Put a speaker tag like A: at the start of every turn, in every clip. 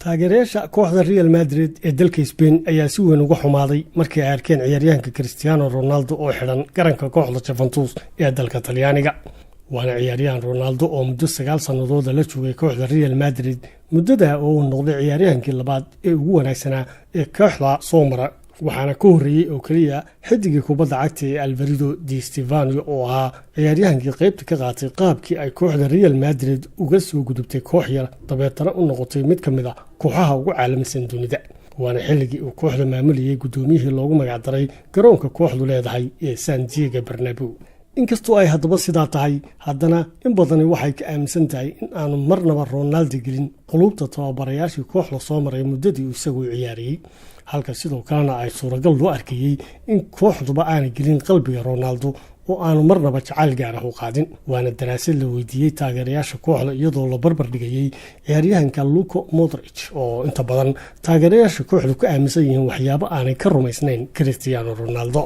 A: taageerayaasha kooxda Real Madrid ee dalka Spain ayaa si weyn uga xumaaday markii ay arkeen ciyaaryahanka Cristiano Ronaldo oo xidhan garanka kooxda Juventus ee dalka Talyaaniga. waana ciyaaryahan Ronaldo oo muddo 9 sanadood la joogay kooxda Real Madrid, muddada oo uu noqday ciyaaryahankii labaad ee ugu wanaagsanaa ee kooxda soo mara, waxaana ka horreeyay oo kaliya xidigii kubadda cagta ee Alvaro Di Stéfano oo ahaa ciyaaryahankii qaybta ka qaatay qaabkii ay kooxda Real Madrid uga soo gudubtay koox yar dabeetana u noqotay mid ka mid ah kooxaha ugu caalamisan dunida. waana xilligii uu kooxda maamulayay gudoomiyihii loogu magac daray garoonka kooxdu leedahay ee Santiago Bernabéu. inkastoo ay haddaba sidaa tahay, haddana in badani waxay ka aaminsan tahay in aanu marnaba Ronaldo gelin qulubta tababarayaashii kooxda soo maray muddadii uu isagu ciyaarayay, halka sidoo kalena ay suuragal loo arkayay in kooxduba aanay gelin qalbiga Ronaldo oo aanu marnaba jacayl gaar ah u qaadin. waana daraasad la weydiiyey taageerayaasha kooxda iyadoo la barbar dhigayay ciyaaryahanka Luka Modric oo inta badan taageerayaasha kooxdu ka aaminsan yihiin waxyaabo aanay ka rumaysnayn Cristiano Ronaldo.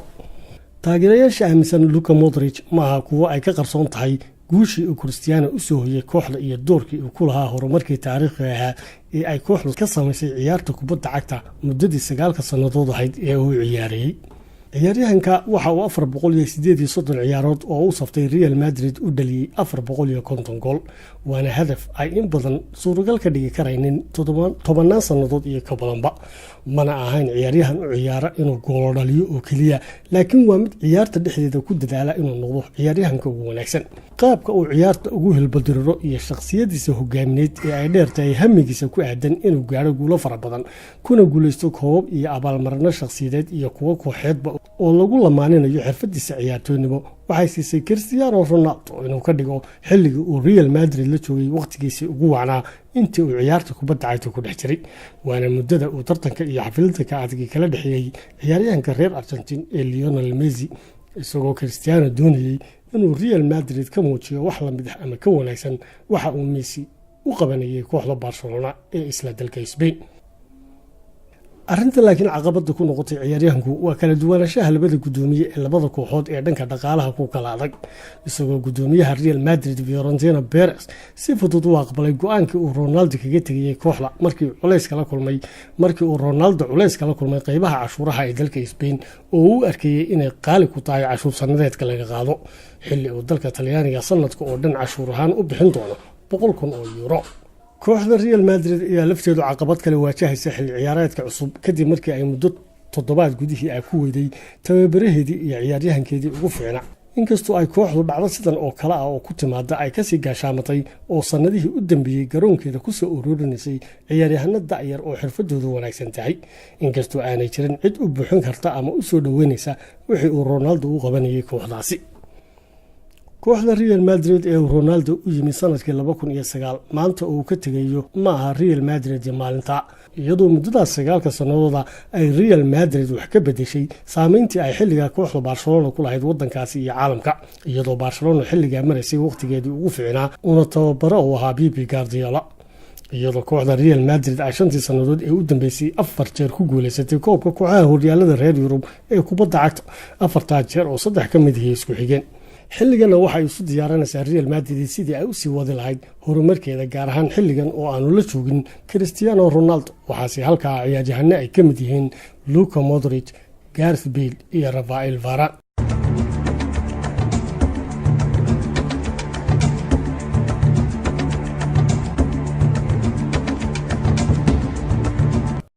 A: taageerayaasha aaminsan Luka Modric ma aha kuwo ay ka qarsoon tahay guushii uu Cristiano u soo hoyay kooxda iyo doorkii uu ku lahaa horumarkii taariikhiga ahaa ee ay kooxdu ka samaysay ciyaarta kubadda cagta muddadii 9 sanadood ahayd ee uu ciyaarayay. ciyaaryahanka waxa uu 438 ciyaarood oo u saftay Real Madrid u dhaliyay 450 gool, waana hadaf ay in badan suuragal ka dhigi karaynin 10 sanadood iyo ka badanba. mana ahayn ciyaaryahan u ciyaara inuu gool dhaliyo oo kaliya, laakiin waa mid ciyaarta dhexdeeda ku dadaala inuu noqdo ciyaaryahanka ugu wanaagsan. qaabka uu ciyaarta ugu hilbadiriro iyo shakhsiyadiisa hogaamineed ee ay dheertahay hamigiisa ku aadan inuu gaaro guulo fara badan, kuna guulaysto koobab iyo abaalmarino shakhsiyadeed iyo kuwo kooxeedba oo lagu lamaaninayo xirfadiisa ciyaartoynimo, waxay siisay Cristiano Ronaldo inuu ka dhigo xilligii uu Real Madrid la joogay waqtigiisii ugu wacnaa intii uu ciyaarta kubadda cagta ku dhex jiray. waana muddada uu tartanka iyo xafladda ka adag kala dhexeeyay ciyaaryahanka reer Argentina ee Lionel Messi, isagoo Cristiano doonayay inuu Real Madrid ka muujiyo wax la mid ah ama ka wanaagsan waxa uu Messi u qabanayay kooxda Barcelona ee isla dalka Spain. arrinta laakiin caqabada ku noqotay ciyaaryahanku waa kala duwanaanshaha labada gudoomiye ee labada kooxood ee dhanka dhaqaalaha ku kala adag, isagoo gudoomiyaha Real Madrid Florentino Perez si fudud u aqbalay go'aankii uu Ronaldo kaga tagay kooxda markii uu Ronaldo culays kala kulmay qaybaha cashuuraha ee dalka Spain oo uu arkayay inay qaali ku tahay cashuur sanadeedka laga qaado, xilli uu dalka Talyaaniga sanadka oo dhan cashuur ahaan u bixin doono 100,000 euro. kooxda Real Madrid ayaa lafteedu caqabad kale waajahaysa xilli ciyaareedka cusub kadib markii ay muddo 7 gudihii ay ku weyday tababaraheedii iyo ciyaaryahankeedii ugu fiicnaa. inkastoo ay kooxdu dhacdo sidan oo kale ah oo ku timaada ay kasii gaashaamatay oo sanadihii u dambeeyey garoonkeeda ku soo ururinaysay ciyaaryahanno da'yar oo xirfadoodu wanaagsan tahay, inkastoo aanay jirin cid u buuxin karta ama u soo dhoweynaysa wixii uu Ronaldo u qabanayay kooxdaasi. kooxda Real Madrid ee Ronaldo u yimi sanadkii 2009 maanta uu ka tagayo ma aha Real Madrid maalinta, iyadoo muddadaas 9 sanadooda ay Real Madrid wax ka bedeshay saameyntii ay xilliga kooxda Barcelona ku lahayd wadankaasi iyo caalamka, iyadoo Barcelona xilliga maraysay waqtigeedii ugu fiicnaa una tababaro u ahaa Pep Guardiola. iyadoo kooxda Real Madrid ay 5 sanadood ee u dambeysay 4 jeer ku guuleysatay koobka kooxaha horyaalada reer Yurub ee kubadda cagta, 4 jeer oo 3 ka mid ah isku xigeen. xilligana waxay isu diyaarinaysaa Real Madrid sidii ay u sii wadi lahayd horumarkeeda, gaar ahaan xilligan oo aanu la joogin Cristiano Ronaldo. waxaase halkaa ciyaaryahanno ay ka mid yihiin Luka Modric, Gareth Bale iyo Rafael Varane.